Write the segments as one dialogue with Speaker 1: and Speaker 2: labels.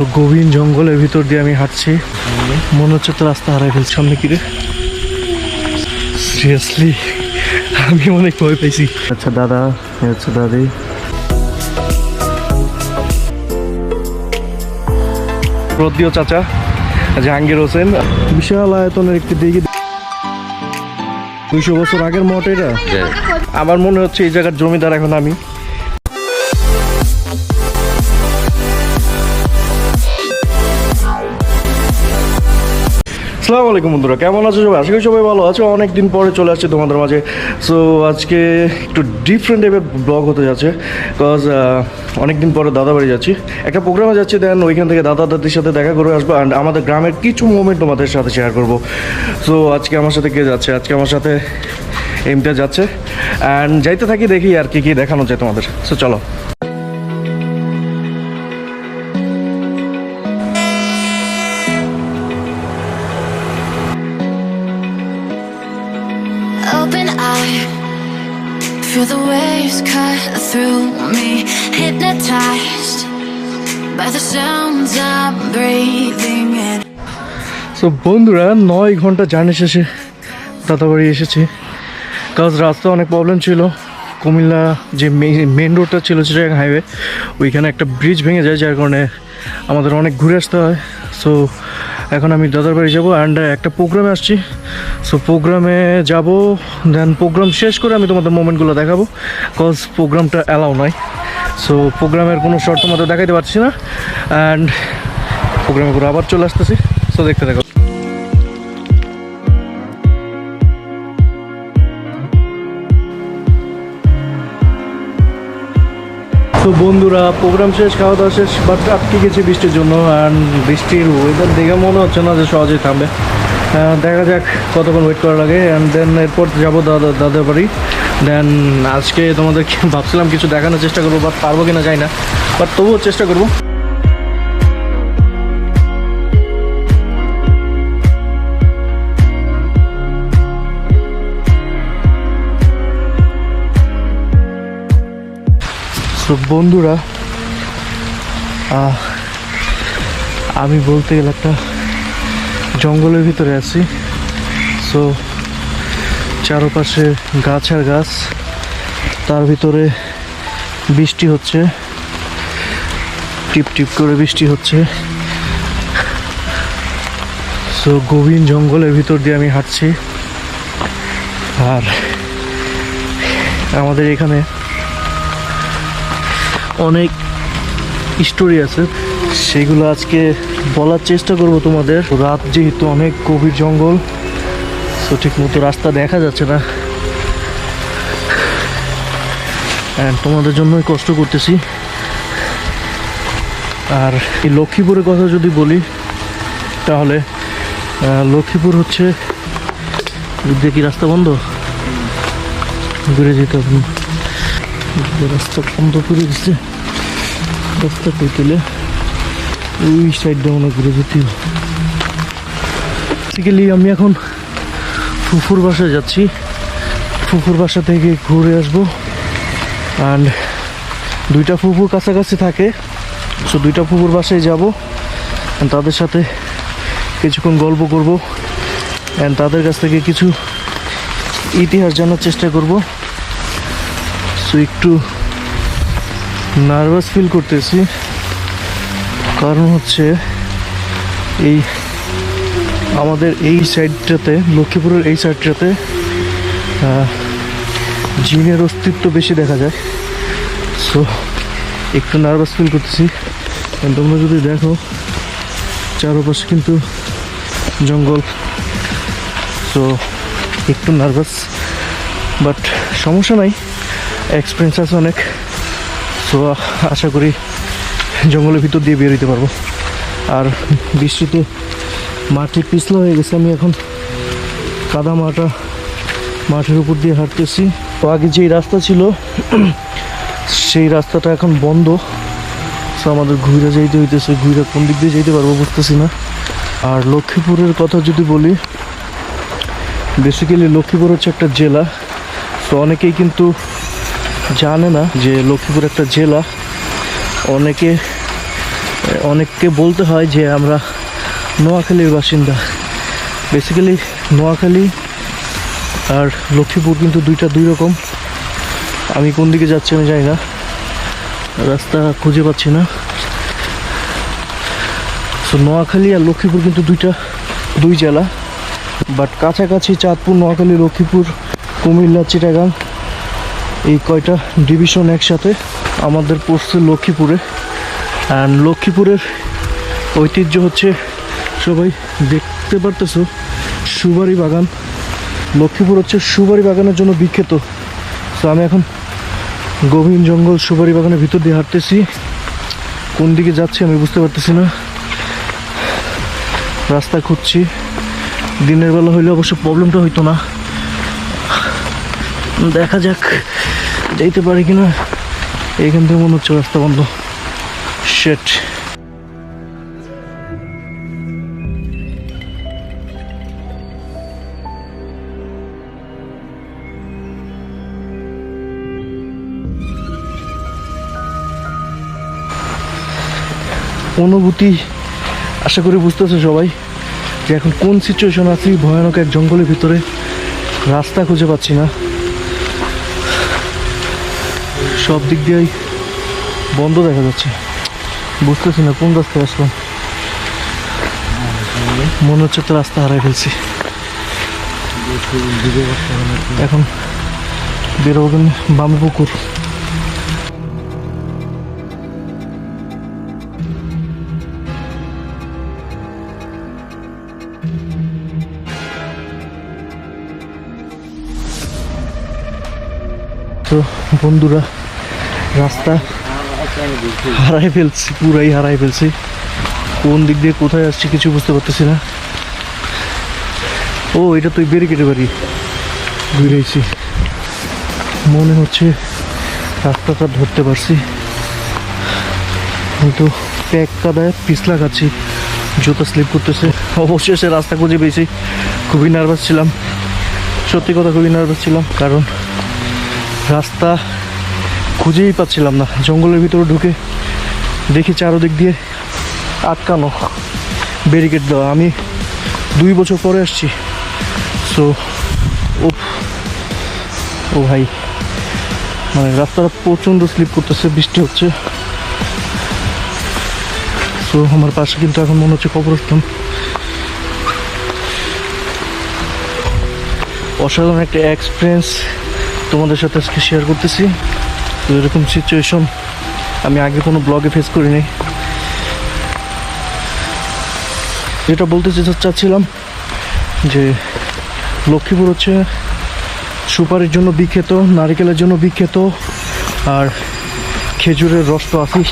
Speaker 1: তো গভীর জঙ্গলের ভিতর দিয়ে আমি হাঁটছি, মনে হচ্ছে তো রাস্তা হারাই ফেলছি। সামনে কি রে? সিরিয়াসলি আমি অনেক ভয় পেয়েছি। আচ্ছা দাদা, আচ্ছা দাদি, রদ্দিও চাচা, জাহাঙ্গীর হোসেন। বিশাল আয়তনের একটি দিঘি, 200 বছর আগের মঠ এটা। আমার মনে হচ্ছে এই জায়গার জমিদার এখন আমি। আসসালামু আলাইকুম বন্ধুরা, কেমন আছো সবাই? আশা করি সবাই ভালো আছো। অনেকদিন পরে চলে আসছে তোমাদের মাঝে। সো আজকে একটু ডিফারেন্ট টাইপের ব্লগ হতে যাচ্ছে, বিকজ অনেকদিন পরে দাদা বাড়ি যাচ্ছি, একটা প্রোগ্রামে যাচ্ছি। দেন ওইখান থেকে দাদা দাদির সাথে দেখা করে আসবো, অ্যান্ড আমাদের গ্রামের কিছু মোমেন্ট তোমাদের সাথে শেয়ার করবো। সো আজকে আমার সাথে কে যাচ্ছে? আজকে আমার সাথে এমটা যাচ্ছে, অ্যান্ড যাইতে থাকি, দেখি আর কি দেখানো যায় তোমাদের। সো চলো।
Speaker 2: Open eye, feel the waves cut through me, hypnotized by the sounds I'm breathing in.
Speaker 1: So বন্ধুরা, 9 ঘন্টা জার্নি শেষে দাদাবাড়ি এসেছি। কাজ রাস্তা অনেক প্রবলেম ছিল। কুমিল্লা যে মেন রোডটা ছিল চিটাগাং হাইওয়ে, ওইখানে একটা ব্রিজ ভেঙে যায়, যার কারণে আমাদের অনেক ঘুরে আসতে হয়। সো এখন আমি দাদার বাড়ি যাবো, অ্যান্ড একটা প্রোগ্রামে আসছি। সো প্রোগ্রামে যাব, দেন প্রোগ্রাম শেষ করে আমি তোমাদের মোমেন্টগুলো দেখাবো, কজ প্রোগ্রামটা অ্যালাউ নয়। সো প্রোগ্রামের কোনো শর্ত মতো দেখাইতে পারছি না, অ্যান্ড প্রোগ্রামে করে আবার চলে আসতেছি। সো দেখতে থাকো। তো বন্ধুরা, প্রোগ্রাম শেষ, খাওয়া দাওয়া শেষ, বাট আটকে গেছি বৃষ্টির জন্য। অ্যান্ড বৃষ্টির ওয়েদার দেখে মনে হচ্ছে না যে সহজেই থামবে। দেখা যাক কতক্ষণ ওয়েট করা লাগে, অ্যান্ড দেন এরপর যাবো দাদার বাড়ি। দেন আজকে তোমাদের ভাবছিলাম কিছু দেখানোর চেষ্টা করবো, বাট পারবো কিনা যাই না, বাট তবুও চেষ্টা করবো। তো বন্ধুরা, আমি বলতে গেলে একটা জঙ্গলের ভিতরে আছি। সো চারপাশে গাছ আর গাছ, তার ভিতরে বৃষ্টি হচ্ছে, টিপ টিপ করে বৃষ্টি হচ্ছে। সো গভীর জঙ্গলের ভিতর দিয়ে আমি হাঁটছি, আর আমাদের এখানে অনেক স্টোরি আছে, সেগুলো আজকে বলার চেষ্টা করব তোমাদের। রাত যেহেতু, অনেক গভীর জঙ্গল, তো ঠিক মতো রাস্তা দেখা যাচ্ছে না, অ্যান্ড তোমাদের জন্যই কষ্ট করতেছি। আর এই লক্ষ্মীপুরের কথা যদি বলি, তাহলে লক্ষ্মীপুর হচ্ছে, দেখি রাস্তা বন্ধ, ঘুরে যেতে হবে, রাস্তা বন্ধ করে দিচ্ছে। রাস্তা পেতেলে ওই সাইডটা মনে ঘুরে যেতে হবে। বেসিক্যালি আমি এখন ফুফুর বাসায় যাচ্ছি, ফুফুর বাসা থেকে ঘুরে আসবো। অ্যান্ড দুইটা ফুফুর কাছাকাছি থাকে, সো দুইটা ফুফুর বাসায় যাবো, তাদের সাথে কিছুক্ষণ গল্প করব, অ্যান্ড তাদের কাছ থেকে কিছু ইতিহাস জানার চেষ্টা করব। সো একটু নার্ভাস ফিল করতেছি, কারণ হচ্ছে এই আমাদের এই সাইডটাতে, লক্ষ্মীপুরের এই সাইডটাতে জিনের অস্তিত্ব বেশি দেখা যায়। সো একটু নার্ভাস ফিল করতেছি। তোমরা যদি দেখো, চারপাশে কিন্তু জঙ্গল, সো একটু নার্ভাস, বাট সমস্যা নাই, এক্সপিরিয়েন্স আছে অনেক। সো আশা করি জঙ্গলের ভিতর দিয়ে বের হইতে পারবো। আর বৃষ্টিতে মাটি পিছলা হয়ে গেছে, আমি এখন কাদা মাঠের উপর দিয়ে হাঁটতেছি। তো আগে যেই রাস্তা ছিল সেই রাস্তাটা এখন বন্ধ, সো আমাদের ঘুরে যাইতে হইতেছে। ঘুরে কোন দিক দিয়ে যেতে পারবো বুঝতেছি না। আর লক্ষ্মীপুরের কথা যদি বলি, বেসিক্যালি লক্ষ্মীপুর হচ্ছে একটা জেলা। তো অনেকেই কিন্তু জানে না যে লক্ষ্মীপুর একটা জেলা। অনেকে অনেককে বলতে হয় যে আমরা নোয়াখালীর বাসিন্দা। বেসিক্যালি নোয়াখালী আর লক্ষ্মীপুর কিন্তু দুই রকম। আমি কোন দিকে যাচ্ছি আমি জানি না, রাস্তা খুঁজে পাচ্ছি না। সো নোয়াখালী আর লক্ষ্মীপুর কিন্তু দুই জেলা, বাট কাছাকাছি চাঁদপুর, নোয়াখালী, লক্ষ্মীপুর, কুমিল্লা, চিটাগাং এই কয়টা ডিভিশন একসাথে আমাদের পড়ছে লক্ষ্মীপুরে। অ্যান্ড লক্ষ্মীপুরের ঐতিহ্য হচ্ছে, সবাই দেখতে পারতেছো, সুপারি বাগান। লক্ষ্মীপুর হচ্ছে সুপারি বাগানের জন্য বিখ্যাত। তো আমি এখন গভীর জঙ্গল সুপারি বাগানের ভিতর দিয়ে হাঁটতেছি। কোন দিকে যাচ্ছি আমি বুঝতে পারতেছি না, রাস্তা খুঁজছি। দিনের বেলা হইলে অবশ্য প্রবলেমটা হইতো না। দেখা যাক যাইতে পারি কিনা। এইখান থেকে মনে হচ্ছে রাস্তা বন্ধ। শেট। অনুভূতি আশা করি বুঝতেছে সবাই যে এখন কোন সিচুয়েশন আছি। ভয়ানক এক জঙ্গলের ভিতরে, রাস্তা খুঁজে পাচ্ছি না, সব দিক দিয়েই বন্ধ দেখা যাচ্ছে। বুঝতেছি না কোন রাস্তায় আসলাম। মনে হচ্ছে তো রাস্তা হারাই ফেলছি। এখন বেরোবো কিন্তু বামে পুকুর। তো বন্ধুরা, রাস্তা হারাই ফেলছি, পুরাই হারাই ফেলছি। কোন দিক দিয়ে কোথায় আসছি কিছু বুঝতে পারতেছি না। ও, এটা তো ব্যারিকেডের বাড়ি। ঘুরেছি, মনে হচ্ছে রাস্তাটা ধরতে পারছি, কিন্তু প্যাক কাদায় পিছলা খাচ্ছি, জুতা স্লিপ করতেছে। অবশেষে রাস্তা খুঁজে পেয়েছি। খুবই নার্ভাস ছিলাম, সত্যি কথা খুবই নার্ভাস ছিলাম, কারণ রাস্তা খুঁজেই পাচ্ছিলাম না। জঙ্গলের ভিতরে ঢুকে দেখি চারোদিক দিয়ে আটকানো, ব্যারিকেড দেওয়া। আমি 2 বছর পরে আসছি। সো ও ভাই, মানে রাস্তাটা প্রচণ্ড স্লিপ করতেছে, বৃষ্টি হচ্ছে। সো আমার পাশে কিন্তু এখন মনে হচ্ছে কবরস্থান। অসাধারণ একটা এক্সপিরিয়েন্স তোমাদের সাথে আজকে শেয়ার করতেছি। তো এরকম সিচুয়েশন আমি আগে কোনো ব্লগে ফেস করিনি। যেটা বলতে চাচ্ছিলাম যে লক্ষ্মীপুর হচ্ছে সুপারির জন্য বিখ্যাত, নারিকেলের জন্য বিখ্যাত, আর খেজুরের রস তো আছেই।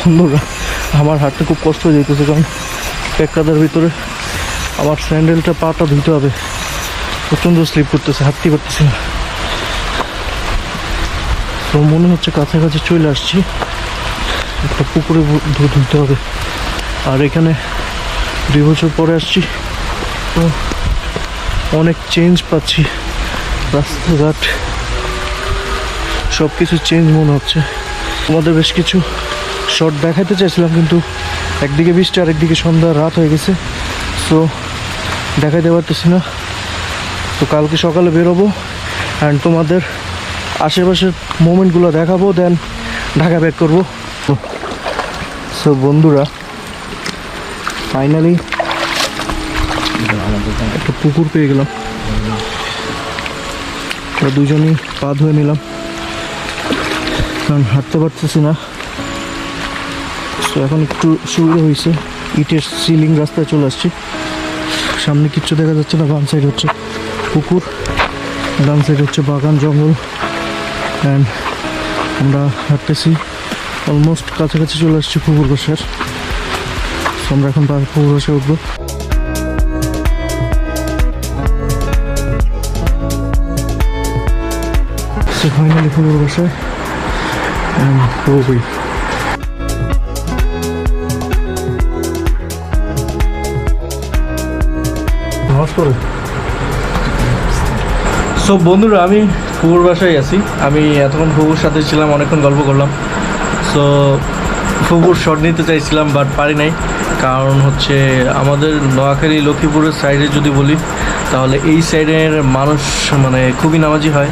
Speaker 1: বন্ধুরা, আমার হাঁটতে খুব কষ্ট হয়ে যেতেছে, কারণ প্যাকাদার ভিতরে আমার স্যান্ডেলটা, পাটা ধুতে হবে। প্রচণ্ড স্লিপ করতেছে, হাঁটতে পারতেছি না। তো মনে হচ্ছে কাছাকাছি চলে আসছি, একটা পুকুরে ধুতে হবে। আর এখানে 2 বছর পরে আসছি, তো অনেক চেঞ্জ পাচ্ছি। রাস্তাঘাট সব কিছু চেঞ্জ মনে হচ্ছে। আমাদের বেশ কিছু শর্ট দেখাতে চাইছিলাম, কিন্তু একদিকে বৃষ্টি আর একদিকে সন্ধ্যা রাত হয়ে গেছে। সো দেখাইতে পারতেছি না। তো কালকে সকালে বেরোবো অ্যান্ড তোমাদের আশেপাশের মোমেন্টগুলো দেখাবো, দেন ঢাকা ব্যাক করবো। সো বন্ধুরা, ফাইনালি একটা পুকুর পেয়ে গেলাম। তো দুজনেই পা ধুয়ে নিলাম, কারণ হাঁটতে পারতেছি না। তো এখন একটু সুবিধা হয়েছে, ইটের সিলিং রাস্তায় চলে আসছি। সামনে কিচ্ছু দেখা যাচ্ছে না। বাম সাইড হচ্ছে পুকুর, ডান সাইড হচ্ছে বাগান, জঙ্গল। অ্যান্ড আমরা হাঁটতেছি, অলমোস্ট কাছাকাছি চলে আসছি পুকুর বসার। আমরা এখন পুকুর বসায় উঠবো। ফাইনালি পুকুর বসায় পুরোপুরি। সব বন্ধুরা, আমি ফুপুর বাসায় আছি। আমি এতক্ষণ ফুপুর সাথে ছিলাম, অনেকক্ষণ গল্প করলাম। সো ফুপুর শট নিতে চাইছিলাম বাট পারি নাই, কারণ হচ্ছে আমাদের নোয়াখালী লক্ষ্মীপুরের সাইডে যদি বলি তাহলে এই সাইডের মানুষ মানে খুবই নামাজি হয়,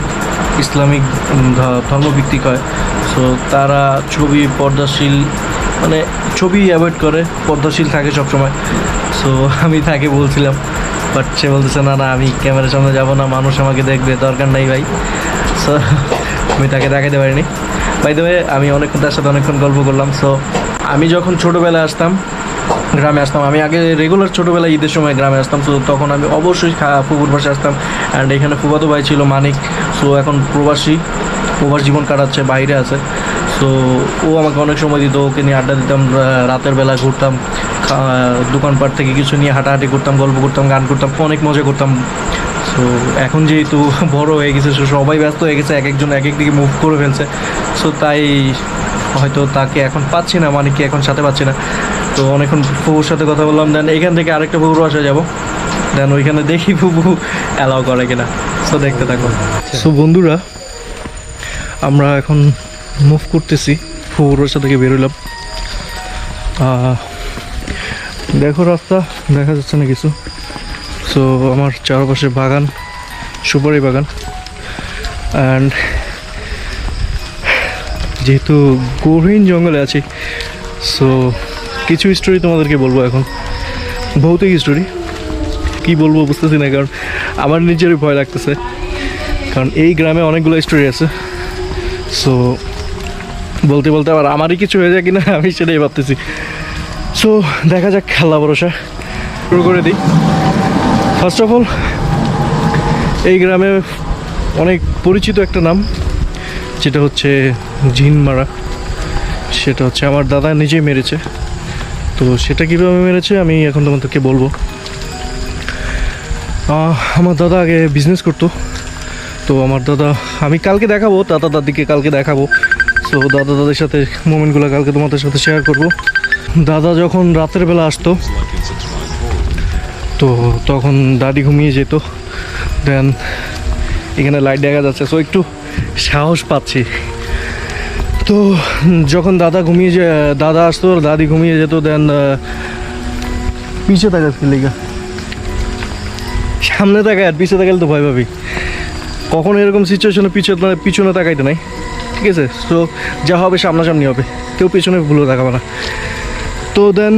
Speaker 1: ইসলামিক ধর্মভিত্তিক হয়। সো তারা ছবি পর্দাশীল মানে ছবি অ্যাভয়েড করে, পর্দাশীল থাকে সবসময়। সো আমি তাকে বলছিলাম, বাট সে বলতেছে না না আমি ক্যামেরার সামনে যাবো না, মানুষ আমাকে দেখবে, দরকার নাই ভাই। সো আমি তাকে দেখাতে পারিনি। বাই দ্য ওয়ে আমি অনেকক্ষণ তার সাথে অনেকক্ষণ গল্প করলাম। সো আমি যখন ছোটোবেলায় আসতাম গ্রামে আসতাম, আমি আগে রেগুলার ছোটোবেলায় ঈদের সময় গ্রামে আসতাম। সো তখন আমি অবশ্যই ফুপুর বাসায় আসতাম। অ্যান্ড এখানে ফুফাতো ভাই ছিল মানিক, সো এখন প্রবাস জীবন কাটাচ্ছে, বাইরে আছে। সো ও আমাকে অনেক সময় দিত, ওকে নিয়ে আড্ডা দিতাম, রাতের বেলা ঘুরতাম, দোকানপাট থেকে কিছু নিয়ে হাঁটাহাঁটি করতাম, গল্প করতাম, গান করতাম, অনেক মজা করতাম। সো এখন যেহেতু বড় হয়ে গেছে, সো সবাই ব্যস্ত হয়ে গেছে, এক একজন এক এক দিকে মুভ করে ফেলছে। সো তাই হয়তো তাকে এখন পাচ্ছি না, মানে কি এখন সাথে পাচ্ছি না। তো অনেকক্ষণ ফুপুর সাথে কথা বললাম। দেন এখান থেকে আরেকটা ফুপুর বাসায় যাবো, দেন ওইখানে দেখি ফুপু অ্যালাউ করে কিনা। সো দেখতে থাকো। সো বন্ধুরা আমরা এখন মুভ করতেছি, ফুপুর বাসা থেকে বেরোলাম। দেখো রাস্তা দেখা যাচ্ছে না কিছু। সো আমার চারপাশে বাগান, সুপারি বাগান। অ্যান্ড যেহেতু গহীন জঙ্গলে আছি, সো কিছু স্টোরি তোমাদেরকে বলবো এখন, ভৌতিক স্টোরি। কী বলবো বুঝতেছি না, কারণ আমার নিজেরই ভয় লাগতেছে, কারণ এই গ্রামে অনেকগুলো স্টোরি আছে। সো বলতে বলতে আবার আমারই কিছু হয়ে যায় কিনা আমি সেটাই ভাবতেছি। সো দেখা যাক, খেলা ভরসা শুরু করে দিই। ফার্স্ট অফ অল এই গ্রামে অনেক পরিচিত একটা নাম, যেটা হচ্ছে জিনমারা। সেটা হচ্ছে আমার দাদা নিজেই মেরেছে। তো সেটা কীভাবে মেরেছে আমি এখন তোমাদেরকে বলবো। আমার দাদা আগে বিজনেস করতো। তো আমার দাদা, আমি কালকে দেখাবো, দাদা দাদিকে কালকে দেখাবো। সো দাদা দাদির সাথে মোমেন্টগুলো কালকে তোমাদের সাথে শেয়ার করব। দাদা যখন রাতের বেলা আসতো, তো তখন দাদি ঘুমিয়ে যেত। দেন এখানে লাইট দেখা যাচ্ছে, সো একটু সাহস পাচ্ছি। তো যখন দাদা আসতো, দাদি ঘুমিয়ে যেত। দেন পিছিয়ে তাকাচ্ছি লেগা, সামনে তাকায় আর পিছিয়ে তাকালে তো ভয় পাবি। কখনো এরকম সিচুয়েশনে পিছনে তাকাইতে নাই, ঠিক আছে? সো যা হবে সামনাসামনি হবে, কেউ পিছনে ভুলে তাকাবে না। তো দেন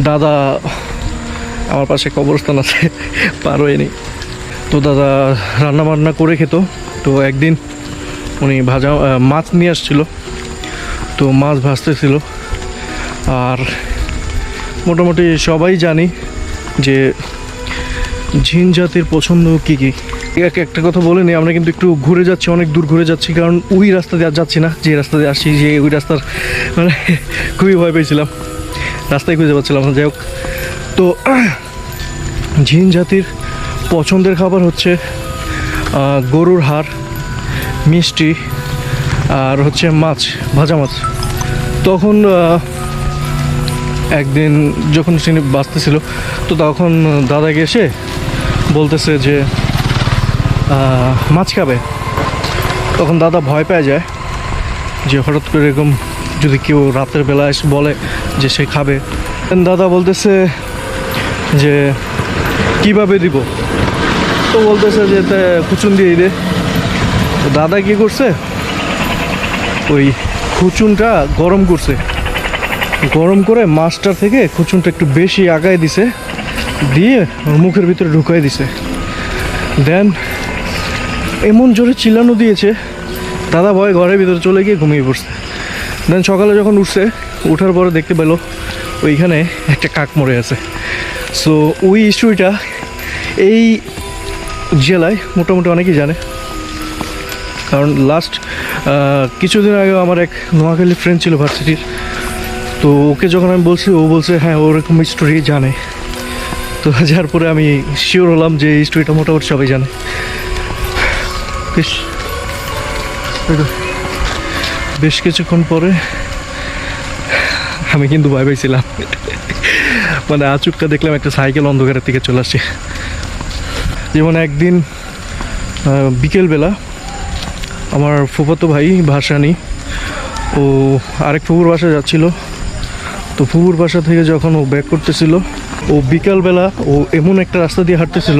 Speaker 1: দাদা, আমার পাশে কবরস্থান আছে, পার হয়নি। তো দাদা রান্না বান্না করে খেত। তো একদিন উনি মাছ নিয়ে আসছিল, তো মাছ ভাজতেছিল। আর মোটামুটি সবাই জানি যে জিন জাতির পছন্দ কী কী। একটা কথা বলে নিই, আমরা কিন্তু একটু ঘুরে যাচ্ছি, অনেক দূর ঘুরে যাচ্ছি, কারণ ওই রাস্তা দিয়ে আর যাচ্ছি না, যে রাস্তা দিয়ে আসছি, যে ওই রাস্তার মানে খুবই ভয় পেয়েছিলাম, রাস্তায় খুঁজে পাচ্ছিলাম না। যাই হোক, তো জিন জাতির পছন্দের খাবার হচ্ছে গরুর হাড়, মিষ্টি, আর হচ্ছে মাছ, ভাজা মাছ। তখন একদিন যখন তিনি বাঁচতেছিল, তো তখন দাদাকে এসে বলতেছে যে মাছ খাবে। তখন দাদা ভয় পেয়ে যায় যে হঠাৎ করে এরকম যদি কেউ রাতের বেলা এসে বলে যে সে খাবে। দাদা বলতেছে যে কিভাবে দিব, তো বলতেছে যে খুচুন দিয়ে দে। তো দাদা কী করছে, ওই খুচুনটা গরম করছে, গরম করে মাছটার থেকে খুচুনটা একটু বেশি আগায় দিছে, দিয়ে ওর মুখের ভিতরে ঢুকাই দিছে। দেন এমন জোরে চিল্লানো দিয়েছে, দাদা ভয় ঘরের ভিতরে চলে গিয়ে ঘুমিয়ে পড়ছে। দেন সকালে যখন উঠছে, ওঠার পরে দেখতে পেলো ওইখানে একটা কাক মরে আছে। সো ওই স্টোরিটা এই জেলায় মোটামুটি অনেকেই জানে, কারণ লাস্ট কিছুদিন আগে আমার এক নোয়াখালী ফ্রেন্ড ছিল ভার্সিটির। তো ওকে যখন আমি বলছি, ও বলছে হ্যাঁ ওরকম স্টোরি জানে। তো যার পরে আমি শিওর হলাম যে এই স্টোরিটা মোটামুটি সবাই জানে। বেশ কিছুক্ষণ পরে আমি কিন্তু ভয় পাইছিলাম, মানে আচুক্কা দেখলাম একটা সাইকেল অন্ধকারের দিকে চলে আসছে। যেমন একদিন বিকেলবেলা আমার ফুফাতো ভাই ভাসানি ও আরেক ফুফুর বাসা যাচ্ছিল। তো ফুফুর বাসা থেকে যখন ও ব্যাক করতেছিল, ও বিকালবেলা ও এমন একটা রাস্তা দিয়ে হাঁটতেছিল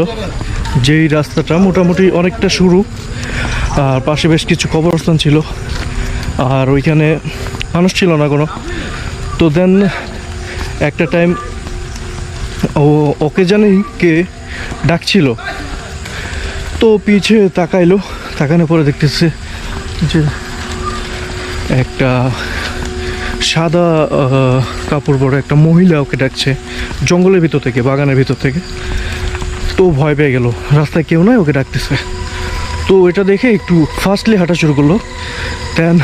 Speaker 1: যেই রাস্তাটা মোটামুটি অনেকটা সরু, আর পাশে বেশ কিছু কবরস্থান ছিল, আর ওইখানে মানুষ ছিল না কোনো। তো দেন একটা টাইম ওকে জানি কে ডাকছিল, তো পিছে তাকাইলো, তাকানোর পরে দেখতেছে যে একটা সাদা কাপড় পরে একটা মহিলা ওকে ডাকছে জঙ্গলের ভিতর থেকে, বাগানের ভিতর থেকে। তো ভয় পেয়ে গেল, রাস্তায় কেউ নয়, ওকে ডাকতেছে। তো এটা দেখে একটু ফাস্টলি হাঁটা শুরু করলো। দেন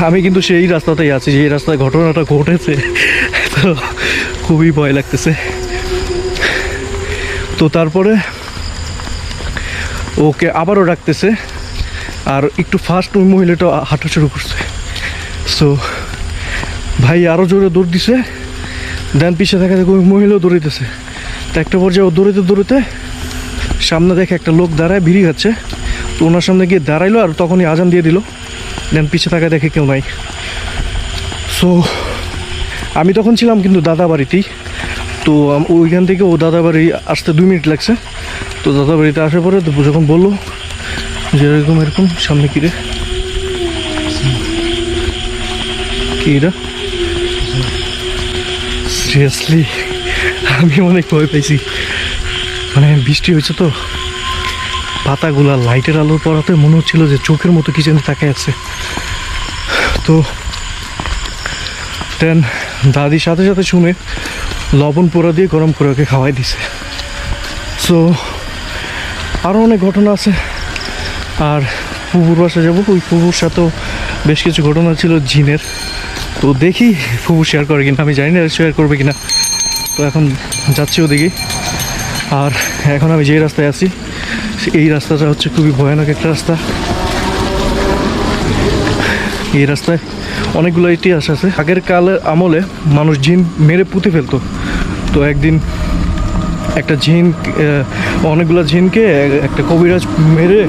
Speaker 1: আমি কিন্তু সেই রাস্তাতেই আছি যে রাস্তায় ঘটনাটা ঘটেছে, তো খুবই ভয় লাগতেছে। তো তারপরে ওকে আবারও ডাকতেছে, আর একটু ফাস্ট ওই মহিলাটা হাঁটা শুরু করছে। সো ভাই আরও জোরে দৌড় দিছে। দেন পিছিয়ে দেখা দেখো ওই মহিলাও দৌড়িতেছে। তো একটা পর্যায়ে ও দৌড়িতে দৌড়িতে সামনে দেখে একটা লোক দাঁড়ায় বিড়ি খাচ্ছে, তো ওনার সামনে গিয়ে দাঁড়াইলো, আর তখনই আজান দিয়ে দিল। দেন পিছিয়ে থাকা দেখে কেউ নাই। সো আমি তখন ছিলাম কিন্তু দাদা বাড়িতেই। তো ওইখান থেকে ও দাদা বাড়ি আসতে 2 মিনিট লাগছে। তো দাদা বাড়িতে আসার পরে যখন বললো যে এরকম এরকম সামনে কিরে কিরা, সিরিয়াসলি আমি অনেক ভয় পাইছি। মানে বৃষ্টি হয়েছে তো, পাতাগুলা লাইটের আলোর পড়াতে মনে হচ্ছিল যে চোখের মতো কি যেন তাকায় আছে। তো দেন দাদির সাথে সাথে শুনে লবণ পোড়া দিয়ে গরম করে ওকে খাওয়াই দিছে। সো আরও অনেক ঘটনা আছে। আর ফুপুর বাসা যাবো, ওই ফুপুর সাথেও বেশ কিছু ঘটনা ছিল জিনের। তো দেখি ফুপু শেয়ার করে কিনা, আমি জানি না শেয়ার করবে কিনা। তো এখন যাচ্ছি ওদিকে। আর এখন আমি যেই রাস্তায় আছি এই রাস্তাটা হচ্ছে খুবই ভয়ানক একটা রাস্তা। এই রাস্তায় অনেকগুলো ইতিহাস আছে। আগের কালের আমলে মানুষ জিন মেরে পুঁতে ফেলতো। তো একদিন একটা জিন, অনেকগুলো জিনকে একটা কবিরাজ মেরে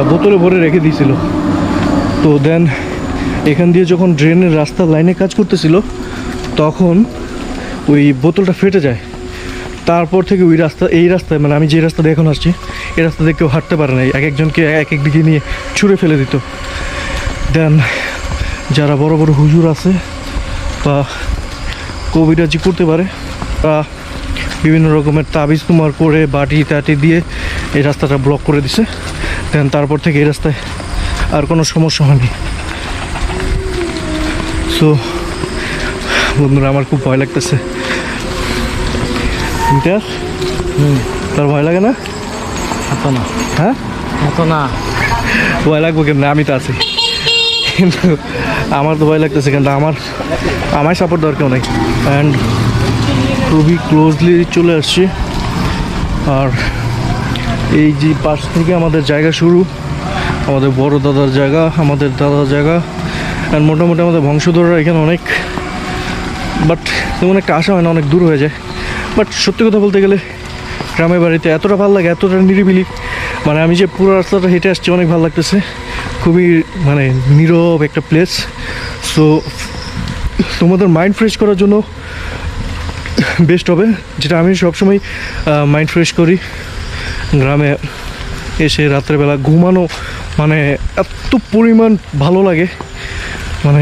Speaker 1: বোতলে ভরে রেখে দিয়েছিল। তো দেন এখান দিয়ে যখন ড্রেনের রাস্তার লাইনে কাজ করতেছিল তখন ওই বোতলটা ফেটে যায়। তারপর থেকে ওই এই রাস্তায়, মানে আমি যে রাস্তা দিয়ে এখন আসছি এই রাস্তা দিয়ে কেউ হাঁটতে পারে না, এক একজনকে এক এক দিকে নিয়ে ছুঁড়ে ফেলে দিত। দেন যারা বড় বড় হুজুর আছে বা কবিরাজি করতে পারে বা বিভিন্ন রকমের তাবিজ তোমার করে বাটি টাটি দিয়ে এই রাস্তাটা ব্লক করে দিছে। দেন তারপর থেকে এই রাস্তায় আর কোনো সমস্যা হয়নি। সো বন্ধুরা আমার খুব ভয় লাগতেছে। তার ভয় লাগে না?
Speaker 3: এত না,
Speaker 1: হ্যাঁ
Speaker 3: এত না।
Speaker 1: ভয় লাগবে কেন, আমি তো আছি। কিন্তু আমার তো ভয় লাগতেছে, কিন্তু আমার সাপোর্ট দেওয়ার কেউ নেই। অ্যান্ড খুবই ক্লোজলি চলে আসছি। আর এই যে পাশ থেকে আমাদের জায়গা শুরু, আমাদের বড় দাদার জায়গা, আমাদের দাদার জায়গা। অ্যান্ড মোটামুটি আমাদের বংশধররা এখানে অনেক, বাট তেমন একটা আশা হয় না, অনেক দূর হয়ে যায়। বাট সত্যি কথা বলতে গেলে গ্রামের বাড়িতে এতটা ভালো লাগে, এতটা নিরিবিলি। মানে আমি যে পুরো রাস্তাটা হেঁটে আসছি অনেক ভালো লাগতেছে। খুবই মানে নীরব একটা প্লেস। সো তোমাদের মাইন্ড ফ্রেশ করার জন্য বেস্ট হবে, যেটা আমি সবসময় মাইন্ড ফ্রেশ করি গ্রামে এসে রাত্রেবেলা ঘুমানো। মানে এত পরিমাণ ভালো লাগে, মানে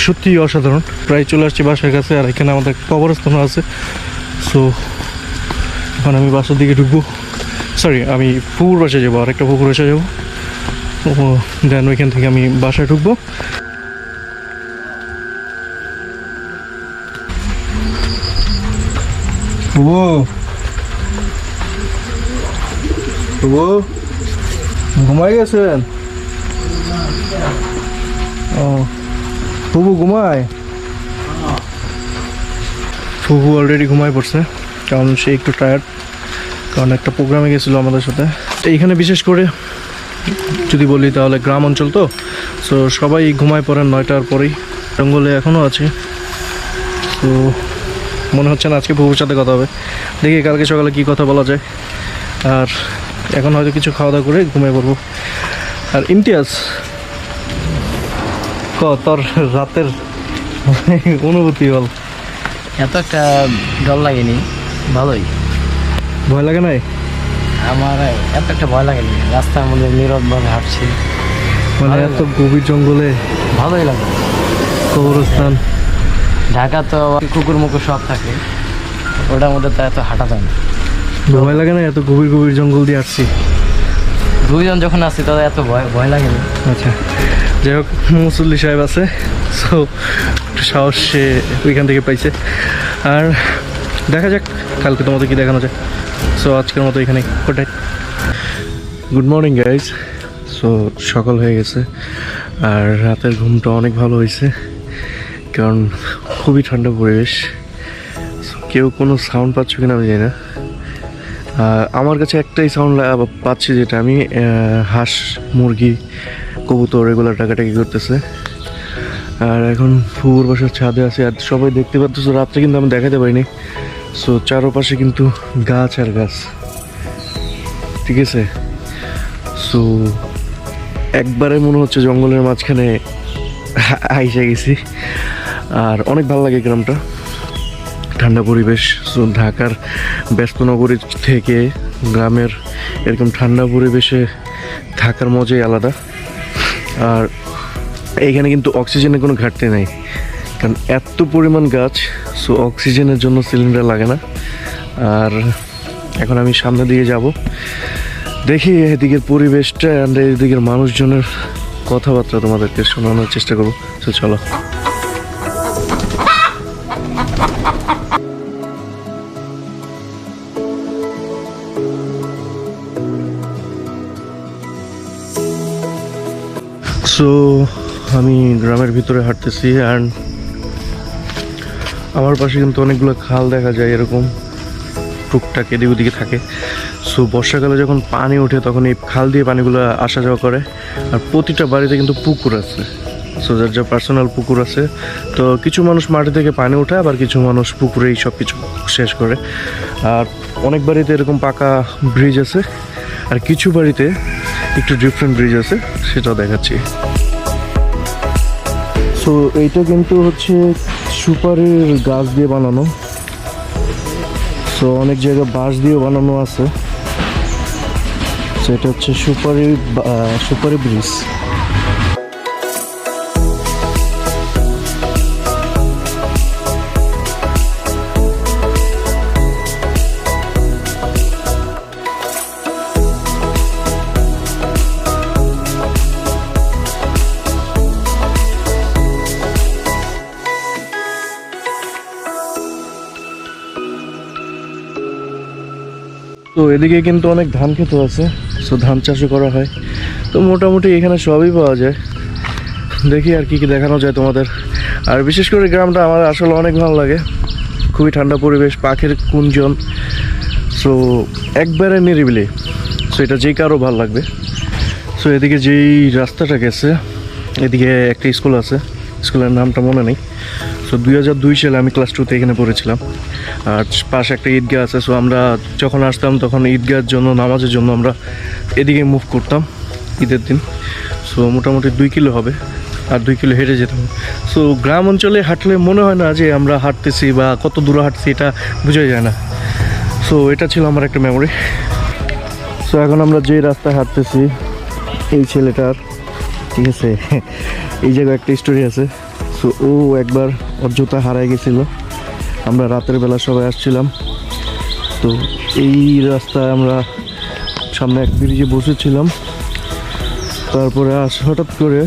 Speaker 1: সত্যিই অসাধারণ। প্রায় চলে আসছি বাসার কাছে, আর এখানে আমাদের কবরস্থান আছে। সো এখন আমি বাসার দিকে ঢুকবো। সরি, আমি পুকুর বাসায় যাবো, আর একটা পুকুর বাসায় যাবো। দেন ওইখান থেকে আমি বাসায় ঢুকবো। ঘুমাই গেছেন? ও ফুবু ঘুমায়? ফুবু অলরেডি ঘুমায় পড়ছে, কারণ সে একটু টায়ার্ড, কারণ একটা প্রোগ্রামে গেছিলো আমাদের সাথে। এইখানে বিশেষ করে যদি বলি তাহলে গ্রাম অঞ্চল তো, সো সবাই ঘুমায় পড়েন 9টার পরেই। জঙ্গলে এখনও আছে। তো মনে হচ্ছে না আজকে ফুবুর সাথে কথা হবে। দেখি কালকে সকালে কী কথা বলা যায়। আর এখন হয়তো কিছু খাওয়া দাওয়া করে ঘুমিয়ে পড়বো। আর ইমতিয়াজ, তোর রাতের অনুভূতি বল।
Speaker 3: এত একটা ডর লাগেনি, ভালোই।
Speaker 1: ভয় লাগে নাই?
Speaker 3: আমার এত একটা ভয় লাগেনি, রাস্তার মধ্যে নীরবভাবে হাঁটছি,
Speaker 1: মানে এত গভীর জঙ্গলে
Speaker 3: ভালোই লাগে।
Speaker 1: কবরস্থান,
Speaker 3: ঢাকা তো কুকুর মুকুর সব থাকে, ওটার মধ্যে তো এত হাঁটা যায় না।
Speaker 1: ভয় লাগে না? এত গভীর গভীর জঙ্গল দিয়ে আসছি।
Speaker 3: দুইজন যখন আসছি তাদের এত ভয় ভয় লাগেনি।
Speaker 1: আচ্ছা, যাই হোক, মুসল্লি সাহেব আছে, সো একটু সাহস সে ওইখান থেকে পাইছে। আর দেখা যাক কালকে তোমাদের কি দেখানো যায়। সো আজকের মতো এখানে good night. Good morning guys. So সকাল হয়ে গেছে আর রাতের ঘুমটা অনেক ভালো হয়েছে, কারণ খুবই ঠান্ডা পরিবেশ। So, কেউ কোনো সাউন্ড পাচ্ছ কিনা আমি জানি না। আমার কাছে একটাই সাউন্ড পাচ্ছি, যেটা আমি হাঁস, মুরগি, কবুতর এগুলো টাকাটাকি করতেছে। আর এখন ফুকুর বাসার ছাদে আছে, আর সবাই দেখতে পাচ্ছ রাত্রে কিন্তু আমি দেখাতে পারিনি। সো চারপাশে কিন্তু গাছ আর গাছ, ঠিক আছে। সো একবারে মনে হচ্ছে জঙ্গলের মাঝখানে আইসা গেছি। আর অনেক ভালো লাগে গ্রামটা, ঠান্ডা পরিবেশ। সো ঢাকার ব্যস্ত নগরীর থেকে গ্রামের এরকম ঠান্ডা পরিবেশে থাকার মজাই আলাদা। আর এইখানে কিন্তু অক্সিজেনের কোনো ঘাটতি নেই, কারণ এত পরিমাণ গাছ। সো অক্সিজেনের জন্য সিলিন্ডার লাগে না। আর এখন আমি সামনে দিয়ে যাব, দেখি এদিকের পরিবেশটা অ্যান্ড এদিকের মানুষজনের কথাবার্তা তোমাদেরকে শোনানোর চেষ্টা করবো। তো চলো। সো আমি গ্রামের ভিতরে হাঁটতেছি, অ্যান্ড আমার পাশে কিন্তু অনেকগুলো খাল দেখা যায়, এরকম টুকটাক এদিক ওদিকে থাকে। সো বর্ষাকালে যখন পানি ওঠে তখন এই খাল দিয়ে পানিগুলো আসা যাওয়া করে। আর প্রতিটা বাড়িতে কিন্তু পুকুর আছে, সো যার যা পার্সোনাল পুকুর আছে। তো কিছু মানুষ মাটি থেকে পানি ওঠায়, আবার কিছু মানুষ পুকুরেই সব কিছু শেষ করে। আর অনেক বাড়িতে এরকম পাকা ব্রিজ আছে, আর কিছু বাড়িতে একটু ডিফারেন্ট ব্রিজ আছে, সেটাও দেখাচ্ছি। সো এইটা কিন্তু হচ্ছে সুপারির গাছ দিয়ে বানানো। সো অনেক জায়গায় বাঁশ দিয়েও বানানো আছে। সেটা হচ্ছে সুপারি ব্রিজ। তো এদিকে কিন্তু অনেক ধান ক্ষেত আছে, সো ধান চাষও করা হয়। তো মোটামুটি এখানে সবই পাওয়া যায়। দেখি আর কি কি দেখানো যায় তোমাদের। আর বিশেষ করে গ্রামটা আমার আসলে অনেক ভালো লাগে, খুবই ঠান্ডা পরিবেশ, পাখির কুঞ্জন। সো একবারে নিরিবিলি, সো এটা যেই কারো ভালো লাগবে। সো এদিকে যেই রাস্তাটা গেছে, এদিকে একটা স্কুল আছে, স্কুলের নামটা মনে নেই। সো 2002 সালে আমি ক্লাস 2তে এখানে পড়েছিলাম। আর পাশে একটা ঈদগাহ আছে। সো আমরা যখন আসতাম তখন ঈদগাহের জন্য, নামাজের জন্য আমরা এদিকে মুভ করতাম ঈদের দিন। সো মোটামুটি 2 কিলো হবে, আর 2 কিলো হেঁটে যেতাম। সো গ্রাম অঞ্চলে হাঁটলে মনে হয় না যে আমরা হাঁটতেছি বা কত দূরে হাঁটছি, এটা বোঝাই যায় না। সো এটা ছিল আমার একটা মেমোরি। সো এখন আমরা যে রাস্তায় হাঁটতেছি, এই ছেলেটার, ঠিক আছে, এই জায়গায় একটা স্টোরি আছে। সো ও একবার ওর জুতা হারায় গেছিলো, আমরা রাতের বেলা সবাই আসছিলাম। তো এই রাস্তায় আমরা সামনে এক ব্রিজে বসেছিলাম। তারপরে হঠাৎ করে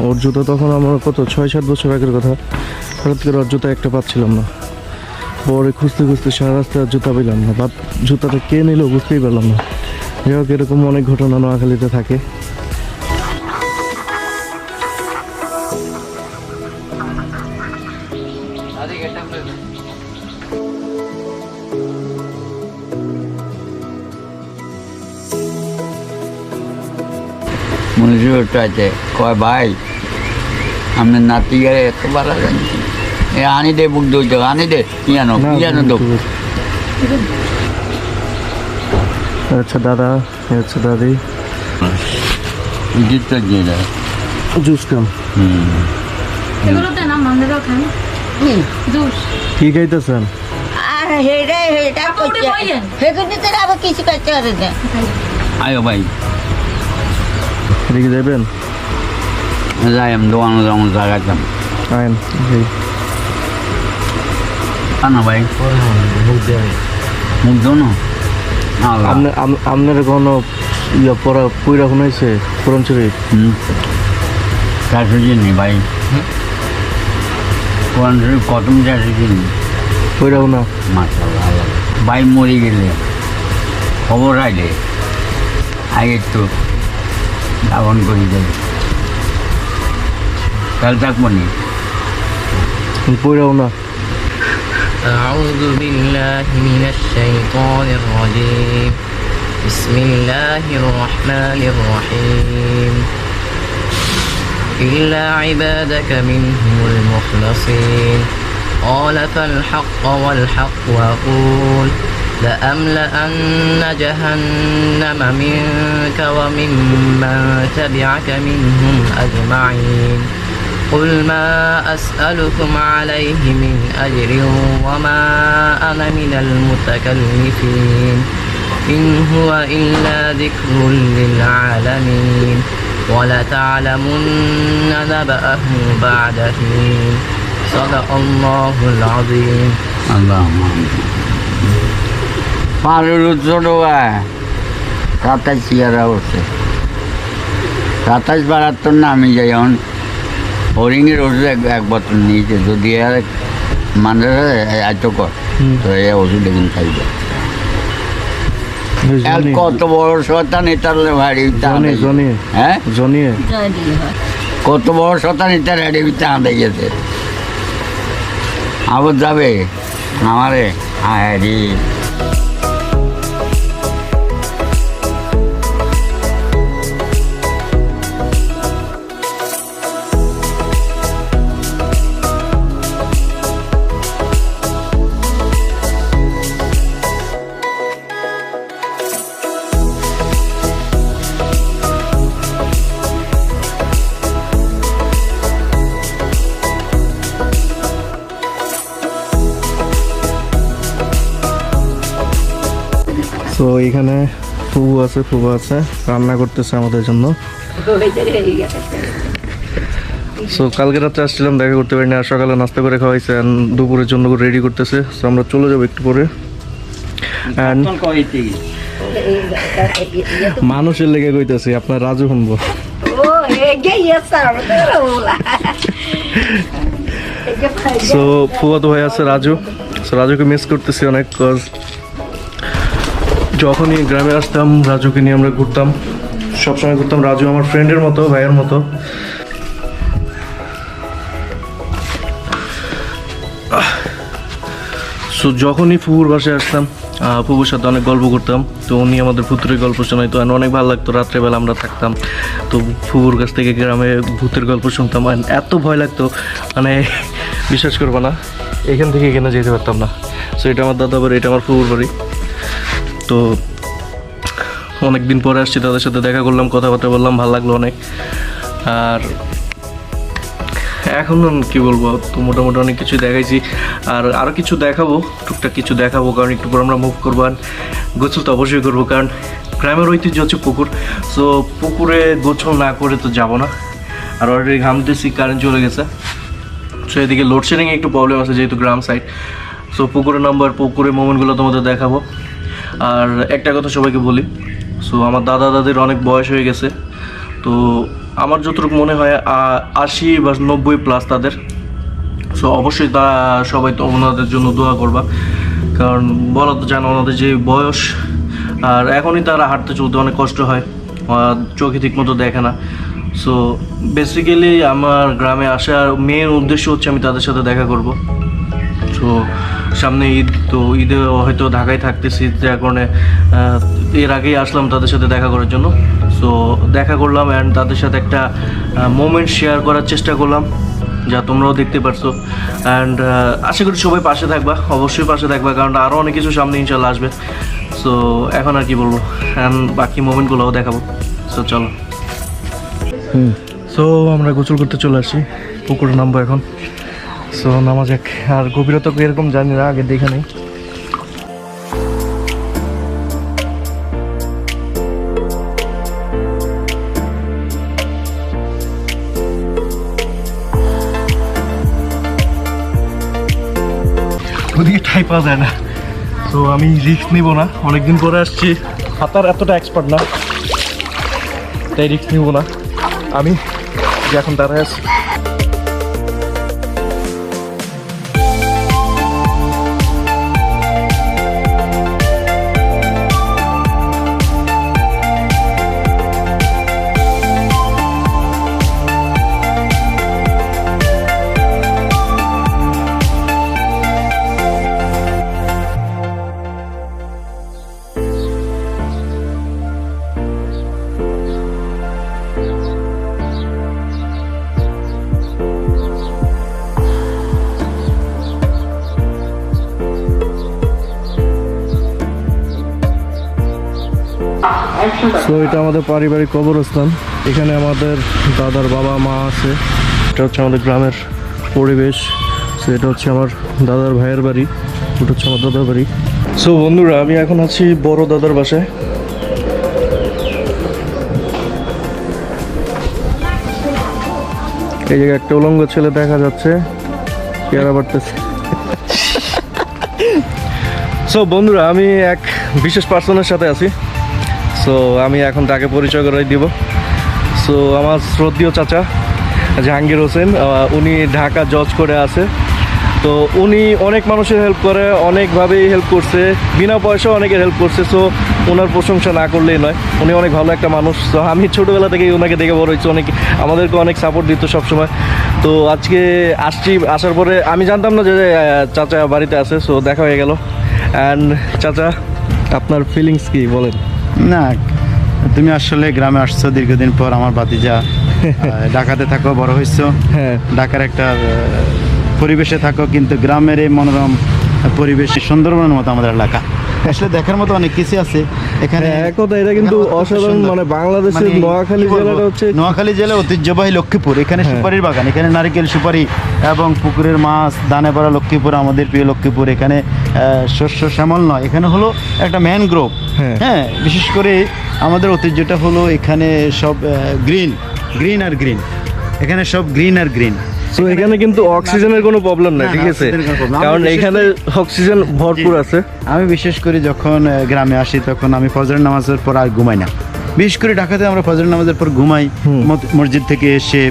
Speaker 1: ওর জুতা, তখন আমার কত 6-7 বছর আগের কথা, হঠাৎ করে ওর জুতা একটা পাচ্ছিলাম না। পরে খুঁজতে খুঁজতে সারা রাস্তায় জুতা পেলাম না, বা জুতাটা কে নিল বুঝতেই পারলাম না। যাই হোক, এরকম অনেক ঘটনা নোয়াখালীতে থাকে।
Speaker 4: মনুষ্য আছে কয় ভাই আপনার নাতি গায়ে এত ভালো জানছি এ আনি দে বুক দৌড় আনি দে পিয়ানো পিয়ানো দো।
Speaker 1: আচ্ছা দাদা, এই হচ্ছে দাদি।
Speaker 4: জিতটা দিয়ে দেয়।
Speaker 1: জুস খাম।
Speaker 5: এগুলোতে না মান্দারাও খান জুস
Speaker 1: কি খাইতেছেন?
Speaker 6: আর হেটা করছে হেগুনি তো আবার কিছু করতে পারে না
Speaker 4: আয়ো ভাই
Speaker 1: এদিকে যাবেন?
Speaker 4: যাই আমি দোকানে যেমন জায়গাতাম
Speaker 1: আইন
Speaker 4: না ভাই
Speaker 3: মুখ দেয়
Speaker 4: মুখ দো না
Speaker 1: আপনার কোনো ইয়া পড়া পুইরা শুনাইছে কোরআন শরীফ?
Speaker 4: চারশো চিনি ভাই কোরআন শরীফ কতম চারশো চিনি
Speaker 1: পুইরা শুনা?
Speaker 4: মাশাআল্লাহ ভাই মরে গেলে খবর আইলে আগে একটু দাবন করে দেবে কাল থাকবো নি
Speaker 1: পুইরা শুনা।
Speaker 3: أعوذ بالله من الشيطان الرجيم بسم الله الرحمن الرحيم إلا عبادك منهم المخلصين قال فالحق والحق أقول لأملأن جهنم منك وممن تبعك منهم أجمعين قل ما أسألكم عليه من أجر وما أنا من المتكلفين إن هو إلا ذكر للعالمين ولتعلمن نبأه بعد حين صدق الله العظيم
Speaker 4: আল্লাহ পারুল ছোট ভাই 27 ইয়ারা হচ্ছে 27 বারাত্তর না আমি যাই এখন হরিণের ওষুধ এক বোতল নিয়েছে যদি আর মানে এত কর তো এই ওষুধ দেখুন খাইবে কত বড় শতান এটার ভারী
Speaker 1: জনি
Speaker 4: হ্যাঁ
Speaker 1: জনি
Speaker 4: কত বড় শতান এটার হাড়ি আঁদে গেছে আবার যাবে আমারে হ্যাঁ রে
Speaker 1: তো এখানে ফুবু আছে রান্না করতেছে আমাদের জন্য। সো কালকে রাত্রে আসছিলাম দেখা করতে পারিনি আর সকালে নাস্তা করে খাওয়াইছে and দুপুরের জন্য রেডি করতেছে। সো আমরা চলে যাবো একটু পরে। And মানুষের লেগে কইতেছি আপনার রাজু শুনবো।
Speaker 6: ও গে ইয়াসার
Speaker 1: সো ফুয়াতো ভাই আছে রাজু। সো রাজুকে মিস করতেছি অনেক, কজ যখনই গ্রামে আসতাম রাজুকে নিয়ে আমরা ঘুরতাম, সবসময় ঘুরতাম। রাজু আমার ফ্রেন্ডের মতো, ভাইয়ের মতো। সো যখনই ফুপুর বাসায় আসতাম ফুপুর সাথে অনেক গল্প করতাম। তো উনি আমাদের ভূতের গল্প শোনাইতো and অনেক ভালো লাগতো। রাত্রেবেলা আমরা থাকতাম তো ফুপুর কাছ থেকে গ্রামে ভূতের গল্প শুনতাম and এত ভয় লাগতো মানে বিশ্বাস করবো না, এখান থেকে এখানে যেতে পারতাম না। সো এটা আমার দাদা বাড়ি, এটা আমার ফুপুর বাড়ি। তো অনেক দিন পরে আসছি, তাদের সাথে দেখা করলাম, কথাবার্তা বললাম, ভালো লাগলো অনেক। আর এখন কি বলবো, তো মোটামুটি অনেক কিছু দেখাইছি আর আরও কিছু দেখাবো, টুকটাক কিছু দেখাবো, কারণ একটু পর আমরা মুভ করবো। আর গোসল তো অবশ্যই করবো, কারণ গ্রামের ঐতিহ্য হচ্ছে পুকুর। সো পুকুরে গোসল না করে তো যাবো না। আর অলরেডি ঘামতেছি, কারেন্ট চলে গেছে। সো এদিকে লোডশেডিং একটু প্রবলেম আছে যেহেতু গ্রাম সাইড। সো পুকুরের নাম্বার, পুকুরের মোমেন্টগুলো তোমাদের দেখাবো। আর একটা কথা সবাইকে বলি, সো আমার দাদা দাদির অনেক বয়স হয়ে গেছে। তো আমার যতটুকু মনে হয় 80 বা 90 প্লাস তাদের। সো অবশ্যই সবাই তো ওনাদের জন্য দোয়া করবা, কারণ বলা তো জানো ওনাদের যে বয়স, আর এখনই তারা হাঁটতে চলতে অনেক কষ্ট হয়, চোখে ঠিক মতো দেখে না। সো বেসিক্যালি আমার গ্রামে আসার মেন উদ্দেশ্য হচ্ছে আমি তাদের সাথে দেখা করব। সো সামনে ঈদ, তো ঈদে হয়তো ঢাকায় থাকতেছি, যার কারণে এর আগেই আসলাম তাদের সাথে দেখা করার জন্য। সো দেখা করলাম অ্যান্ড তাদের সাথে একটা মোমেন্ট শেয়ার করার চেষ্টা করলাম, যা তোমরাও দেখতে পারছো। অ্যান্ড আশা করি সবাই পাশে থাকবা, অবশ্যই পাশে থাকবা, কারণ আরও অনেক কিছু সামনে ইনশাল্লাহ আসবে। সো এখন আর কি বলবো, এখন বাকি মোমেন্টগুলোও দেখাবো। সো চলো। সো আমরা গোসল করতে চলে আসছি, পুকুরে নামবো এখন। সো নামা যাক। আর গভীরতা এরকম জানি না, আগে দেখে নেই। ওদিকে ঠাই পাওয়া যায় না, তো আমি রিস্ক নিব না। অনেকদিন পরে আসছি, সাঁতার এতটা এক্সপার্ট না, তাই রিস্ক নিব না। আমি যে এখন দাঁড়ায় আছি, সো এটা আমাদের পারিবারিক কবরস্থান। এখানে আমাদের দাদার বাবা মা আছে। এটা হচ্ছে আমাদের গ্রামের পরিবেশ। সো এটা হচ্ছে আমার দাদার ভাইয়ের বাড়ি, ওটা হচ্ছে আমার দাদার বাড়ি। সো বন্ধুরা, আমি এখন আছি বড় দাদার বাসায়। এই জায়গায় একটা উলঙ্গ ছেলে দেখা যাচ্ছে, পেয়ারা বাড়তেছে। সো বন্ধুরা, আমি এক বিশেষ পার্সনের সাথে আছি। সো আমি এখন তাকে পরিচয় করে দিব। সো আমার শ্রদ্ধেয় চাচা জাহাঙ্গীর হোসেন, উনি ঢাকা জজ করে আছে। তো উনি অনেক মানুষের হেল্প করে, অনেকভাবেই হেল্প করছে, বিনা পয়সা অনেকের হেল্প করছে। সো ওনার প্রশংসা না করলেই নয়, উনি অনেক ভালো একটা মানুষ। তো আমি ছোটোবেলা থেকেই ওনাকে দেখে বড় হয়েছি, অনেক আমাদেরকে অনেক সাপোর্ট দিত সবসময়। তো আজকে আসছি, আসার পরে আমি জানতাম না যে চাচা বাড়িতে আছে। সো দেখা হয়ে গেল। অ্যান্ড চাচা, আপনার ফিলিংস কি বলেন?
Speaker 7: না, তুমি আসলে গ্রামে আসছো দীর্ঘদিন পর। আমার ভাতিজা ঢাকাতে থাকো, বড় হয়েছো,
Speaker 1: হ্যাঁ,
Speaker 7: ঢাকার একটা পরিবেশে থাকো, কিন্তু গ্রামের এই মনোরম পরিবেশে সুন্দরবনের মতো আমাদের এলাকা। আসলে দেখার মতো অনেক কিছু আছে এখানে।
Speaker 1: এক কথা, এটা কিন্তু অসাধারণ। মানে বাংলাদেশের নোয়াখালী জেলাটা হচ্ছে,
Speaker 7: নোয়াখালী জেলা ঐতিহ্যবাহী লক্ষ্মীপুর। এখানে সুপারির বাগান, এখানে নারিকেল সুপারি এবং পুকুরের মাছ, দানে ভরা লক্ষ্মীপুর, আমাদের প্রিয় লক্ষ্মীপুর। এখানে শস্য শ্যামল নয়, এখানে হলো একটা ম্যানগ্রোভ। হ্যাঁ, বিশেষ করে আমাদের ঐতিহ্যটা হলো এখানে সব গ্রিন আর গ্রিন। এখানে সব গ্রিন আর গ্রিন।
Speaker 1: তো এখানে কিন্তু অক্সিজেনের কোনো প্রবলেম নাই, ঠিক আছে? কারণ এখানে অক্সিজেন ভরপুর আছে।
Speaker 7: আমি বিশেষ করে যখন গ্রামে আসি, তখন আমি ফজরের নামাজের পর আর ঘুমাই না। বিশেষ করে ঢাকাতে আমরা ফজরের নামাজের পর ঘুমাই, মসজিদ থেকে এসে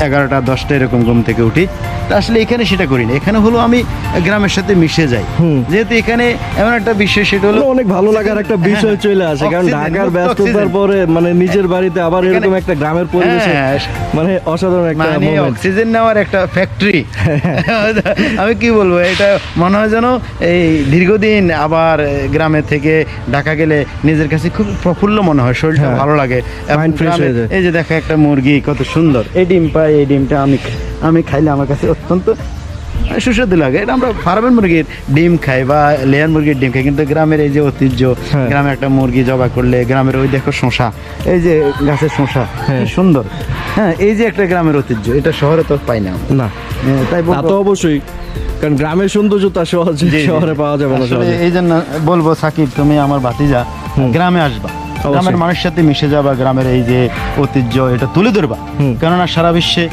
Speaker 7: 11টা 10টা এরকম ঘুম থেকে উঠি। তা আসলে এখানে সেটা করি না। এখানে হলো আমি গ্রামের সাথে মিশে যাই, যেহেতু এখানে এমন একটা বিষয়, সেটা হলো
Speaker 1: অনেক ভালো লাগার একটা বিষয় চলে আসে। কারণ ঢাকার ব্যস্ততার পরে মানে নিজের বাড়িতে আবার এরকম একটা গ্রামের পরিবেশে, মানে অসাধারণ একটা মোমেন্ট।
Speaker 7: অক্সিজেন নেওয়ার একটা ফ্যাক্টরি। আমি কি বলবো, এটা মনে হয় যেন এই দীর্ঘদিন আবার গ্রামে থেকে ঢাকা গেলে নিজের কাছে খুব প্রফুল্ল মনে হয়, শরীরটা ভালো লাগে। এই যে দেখা একটা মুরগি কত সুন্দর, এই ডিম পাই, এই ডিমটা আমি খাইলে আমার কাছে অত্যন্ত সুস্বাদু লাগে। এটা আমরা ফার্মের মুরগির ডিম খাই বা লেয়ার মুরগির ডিম খাই, কিন্তু গ্রামের এই যে ঐতিহ্য, গ্রামে একটা মুরগি জবাই করলে গ্রামের ওই দেখো শশা, এই যে গাছের শশা, সুন্দর। হ্যাঁ, এই যে একটা গ্রামের ঐতিহ্য, এটা শহরে তো পাই না।
Speaker 1: না,
Speaker 7: তাই
Speaker 1: তা তো অবশ্যই, কারণ গ্রামের সৌন্দর্য তা শহরে পাওয়া যাবে না।
Speaker 7: এই জন্য বলবো, সাকিব, তুমি আমার ভাতিজা, গ্রামে আসবা, গ্রামের মানুষের সাথে মিশে যাবা, গ্রামের এই যে ঐতিহ্য এটা তুলে ধরবা। কেননা সারা বিশ্বে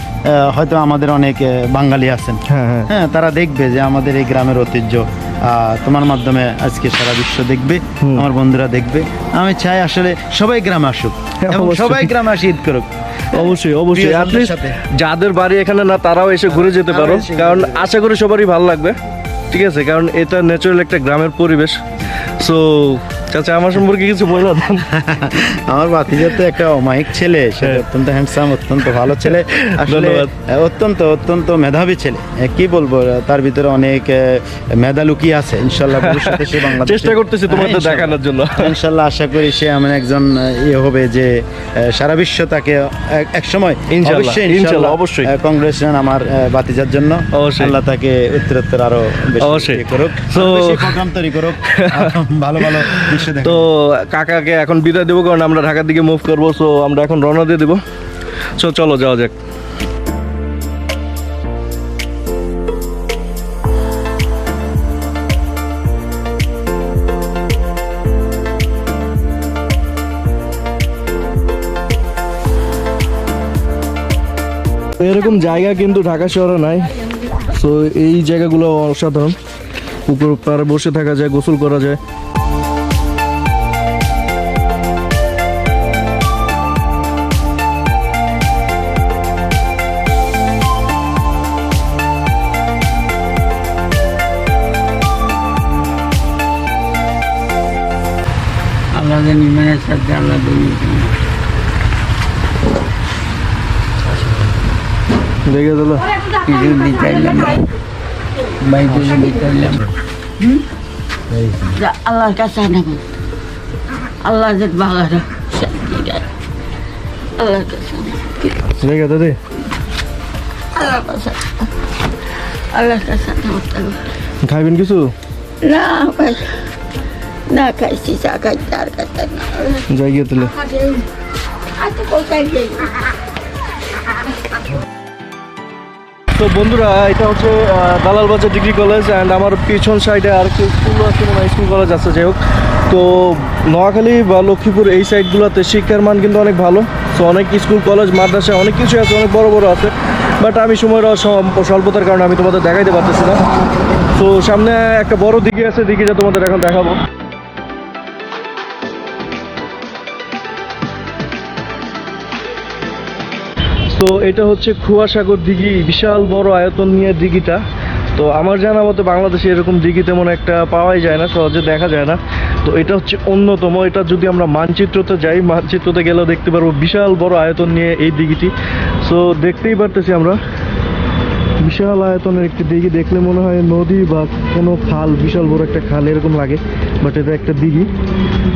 Speaker 7: হয়তো আমাদের অনেক বাঙালি আছেন, হ্যাঁ, তারা দেখবে যে আমাদের এই গ্রামের ঐতিহ্য তোমার মাধ্যমে আজকে সারা বিশ্ব দেখবে, আমার বন্ধুরা দেখবে। আমি চাই আসলে সবাই গ্রামে আসুক এবং সবাই গ্রামে আসি ঈদ করুক।
Speaker 1: অবশ্যই অবশ্যই, যাদের বাড়ি এখানে না তারাও এসে ঘুরে যেতে পারো, কারণ আশা করি সবারই ভালো লাগবে, ঠিক আছে? কারণ এটা ন্যাচারাল একটা গ্রামের পরিবেশ। সো চাচা আমার সম্পর্কে কিছু বলে দেন।
Speaker 7: আমার ভাতিজা তো একটা অমায়িক ছেলে, সে
Speaker 1: হ্যাঁ।
Speaker 7: অত্যন্ত হ্যান্ডসাম, অত্যন্ত ভালো ছেলে, আসলে
Speaker 1: ধন্যবাদ।
Speaker 7: অত্যন্ত মেধাবী ছেলে। কি বলবো, তার ভিতরে অনেক মেধা লুকিয়ে আছে। ইনশাল্লাহ ভবিষ্যতে সে বাংলাদেশে
Speaker 1: চেষ্টা করতেছি তোমাদের
Speaker 7: হ্যাঁ,
Speaker 1: দেখানোর জন্য।
Speaker 7: ইনশাল্লাহ আশা করি সে এমন একজন হবে যে সারা বিশ্ব তাকে এক সময়
Speaker 1: ইনশাল্লাহ, অবশ্যই।
Speaker 7: কংগ্রেচুলেশন আমার ভাতিজার জন্য।
Speaker 1: অবশ্যই।
Speaker 7: আল্লাহ তাকে উত্তরোত্তর আরো বেশি
Speaker 1: অবশ্যই।
Speaker 7: ইয়ে করুক,
Speaker 1: So-
Speaker 7: আরো বেশি প্রোগ্রাম তৈরি করুক, ভালো ভালো দৃশ্য দেখুক।
Speaker 1: তো কাকাকে এখন বিদায় দেবো, কারণ আমরা ঢাকার দিকে মুভ করবো। সো আমরা এখন রওনা দিয়ে দেবো। সো চলো যাওয়া যাক। এরকম জায়গা কিন্তু ঢাকা শহরে নাই। সো এই জায়গাগুলো অসাধারণ। পুকুর পাড়ে বসে থাকা যায়, গোসল করা যায়।
Speaker 4: আল্লাহদের ইমানের সাথে আল্লাহ
Speaker 1: দেখে দিল
Speaker 4: কিছু দিতে চাইলাম, বাইরে দিতে চাইলাম।
Speaker 6: আল্লাহর কাছে আনাবো, আল্লাহ যে ভালো রাখো, শান্তি রাখো। আল্লাহর কাছে
Speaker 1: দেখে দাদি
Speaker 6: আল্লাহর কাছে আল্লাহর কাছে আনাবো।
Speaker 1: খাইবেন কিছু?
Speaker 6: না ভাই, না খাইছি, চা খাইতে আর খাইতে না।
Speaker 1: যাই গিয়ে তাহলে।
Speaker 6: আচ্ছা কোথায় যাই?
Speaker 1: তো বন্ধুরা, এটা হচ্ছে দালাল বাজার ডিগ্রি কলেজ, অ্যান্ড আমার পিছন সাইডে আর কি স্কুল আছে, মানে স্কুল কলেজ আছে। যাই হোক, তো নোয়াখালী বা লক্ষ্মীপুর এই সাইডগুলোতে শিক্ষার মান কিন্তু অনেক ভালো। তো অনেক স্কুল কলেজ মাদ্রাসা অনেক কিছু আছে, অনেক বড় বড় আছে। বাট আমি সময়ের স্বল্পতার কারণে আমি তোমাদের দেখাইতে পারতেছি না। তো সামনে একটা বড় দিঘি আছে, দিঘিটা তোমাদের এখন দেখাবো। তো এটা হচ্ছে খুয়াসাগর দিঘি, বিশাল বড় আয়তন নিয়ে দিঘিটা। তো আমার জানা মতে বাংলাদেশে এরকম দিঘি তেমন একটা পাওয়াই যায় না, সহজে দেখা যায় না। তো এটা হচ্ছে অন্যতম। এটা যদি আমরা মানচিত্রতে যাই, মানচিত্রতে গেলেও দেখতে পারবো বিশাল বড় আয়তন নিয়ে এই দিঘিটি। সো দেখতেই পারতেছি আমরা বিশাল আয়তনের একটি দিঘি। দেখলে মনে হয় নদী বা কোনো খাল, বিশাল বড় একটা খাল এরকম লাগে, বাট এটা একটা দিঘি।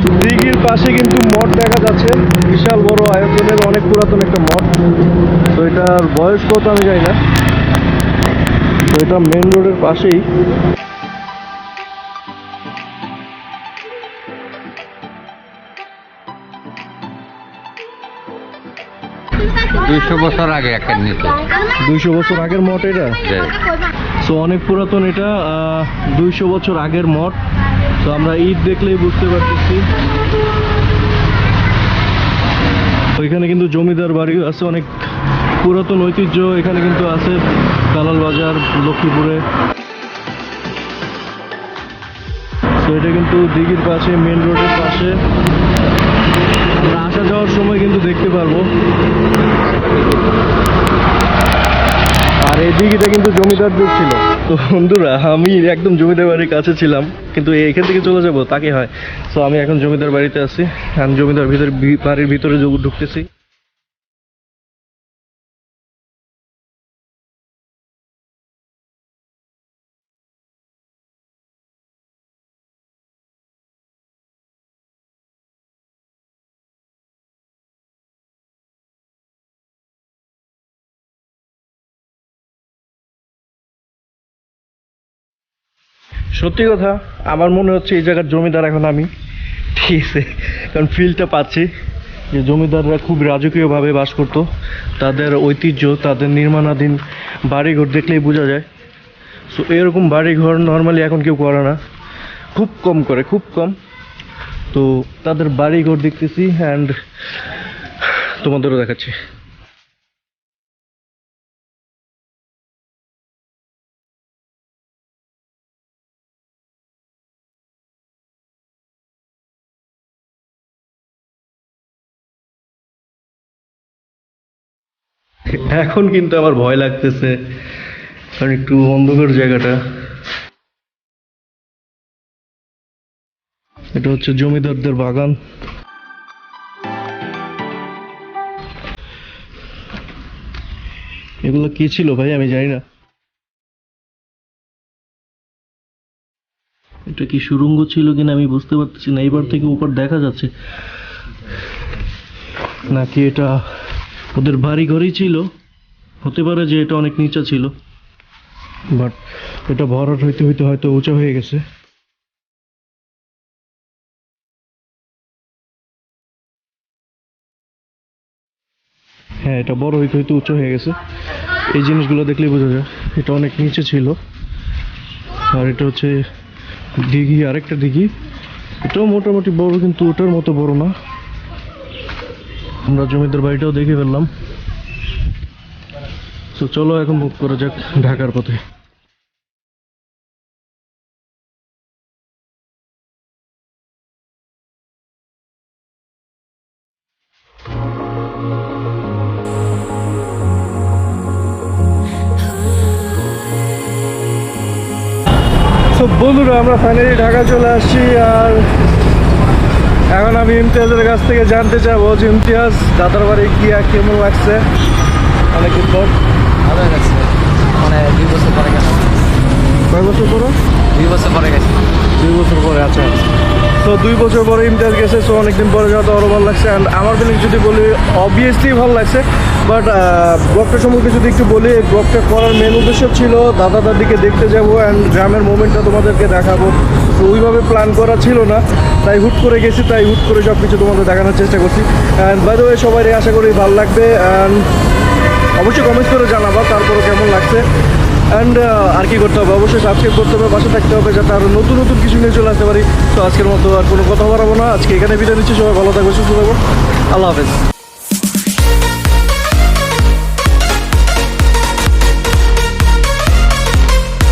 Speaker 1: তো দিঘির পাশে কিন্তু মঠ দেখা যাচ্ছে, বিশাল বড় আয়তনের অনেক পুরাতন একটা মঠ। তো এটার বয়স কত আমি জানি না। তো এটা মেন রোডের পাশেই।
Speaker 4: 200 বছর আগে একটা নিচে
Speaker 1: 200 বছর আগের মঠ এটা। সো অনেক পুরাতন এটা, 200 বছর আগের মঠ। তো আমরা ইট দেখলেই বুঝতে পারতেছি। ওইখানে কিন্তু জমিদার বাড়ি আছে, অনেক পুরাতন ঐতিহ্য এখানে কিন্তু আছে। দালাল বাজার লক্ষ্মীপুরে। তো এটা কিন্তু দিঘির পাশে, মেন রোডের পাশে। আমরা আসা যাওয়ার সময় কিন্তু দেখতে পারবো। আর এই দিঘিটা কিন্তু জমিদারদের ছিল। তো বন্ধুরা, আমি একদম জমিদার বাড়ির কাছে ছিলাম, কিন্তু এখান থেকে চলে যাব তাকে হয়। তো আমি এখন জমিদার বাড়িতে আছি, আমি জমিদার বাড়ির ভিতরে ঢুকতেছি। সত্যি কথা, আমার মনে হচ্ছে এই জায়গার জমিদার এখন আমি। ঠিক আছে, কারণ ফিলটা পাচ্ছি যে জমিদাররা খুব রাজকীয়ভাবে বাস করতো। তাদের ঐতিহ্য, তাদের নির্মাণাধীন বাড়িঘর দেখলেই বোঝা যায়। সো এরকম বাড়িঘর নর্মালি এখন কেউ করে না, খুব কম করে, খুব কম। তো তাদের বাড়িঘর দেখতেছি, অ্যান্ড তোমাদেরও দেখাচ্ছি। এখন কিন্তু আমার ভয় লাগতেছে, কারণ একটু অন্ধকার জায়গাটা। একটু এটা হচ্ছে জমিদারদের বাগান। এগুলো কি ছিল ভাই আমি জানি না। এটা কি সুড়ঙ্গ ছিল কিনা আমি বুঝতে পারতেছি না। এইবার থেকে উপর দেখা যাচ্ছে নাকি এটা ওদের বাড়ি ঘরই ছিল, হতে পারে যে এটা অনেক নিচে ছিল, বাট এটা ভরাট হইতে হইতে হয়তো উঁচা হয়ে গেছে। হ্যাঁ, এটা বড় হইতে হইতে উঁচু হয়ে গেছে। এই জিনিসগুলো দেখলেই বোঝা যায় এটা অনেক নিচে ছিল। আর এটা হচ্ছে দিঘি, আরেকটা দিঘি, এটাও মোটামুটি বড় কিন্তু ওটার মতো বড় না। আমরা জমিদার বাড়িটাও দেখে ফেললাম। তো চলো এখন মুভ করা যাক ঢাকার পথে। তো বন্ধুরা, আমরা ফাইনালি ঢাকা চলে আসছি। আর এখন আমি ইমতিয়াজের কাছ থেকে জানতে চাবো যে ইমতিয়াজ দাদার বাড়ি গিয়া কেমন লাগছে অনেকদিন পর।
Speaker 3: ভালো গেছে, মানে 2 বছর পরে গেছে।
Speaker 1: কয় বছর পরে?
Speaker 3: 2 বছর পরে গেছে।
Speaker 1: 2 বছর পরে। আচ্ছা, তো 2 বছর পরে ইমতিয়াজ গেছে, সো অনেকদিন পরে যাওয়া তো আরও ভালো লাগছে। অ্যান্ড আমার ফিলিংস যদি বলি, অবভিয়াসলি ভালো লাগছে। বাট ব্লগটা সম্পর্কে যদি একটু বলি, এই ব্লগটা করার মেন উদ্দেশ্য ছিল দাদা দাদিকে দেখতে যাবো অ্যান্ড গ্রামের মোমেন্টটা তোমাদেরকে দেখাবো। তো ওইভাবে প্ল্যান করা ছিল না, তাই হুট করে গেছি, তাই হুট করে সব কিছু তোমাদের দেখানোর চেষ্টা করছি। অ্যান্ড বাই দ্য ওয়ে, সবাই আশা করি ভালো লাগবে। অ্যান্ড অবশ্যই কমেন্ট করে জানাবা তারপরে কেমন লাগছে। অ্যান্ড আর কি করতে হবে, অবশ্যই সাবস্ক্রাইব করতে হবে, পাশে থাকতে হবে, যাতে আরও নতুন নতুন কিছু নিয়ে চলে আসতে পারি। তো আজকের মতো আর কোনো কথা বাড়াবো না, আজকে এখানে বিদায় নিচ্ছি। সবাই ভালো থাকবে, সুস্থ থাকবো, আল্লাহ হাফেজ।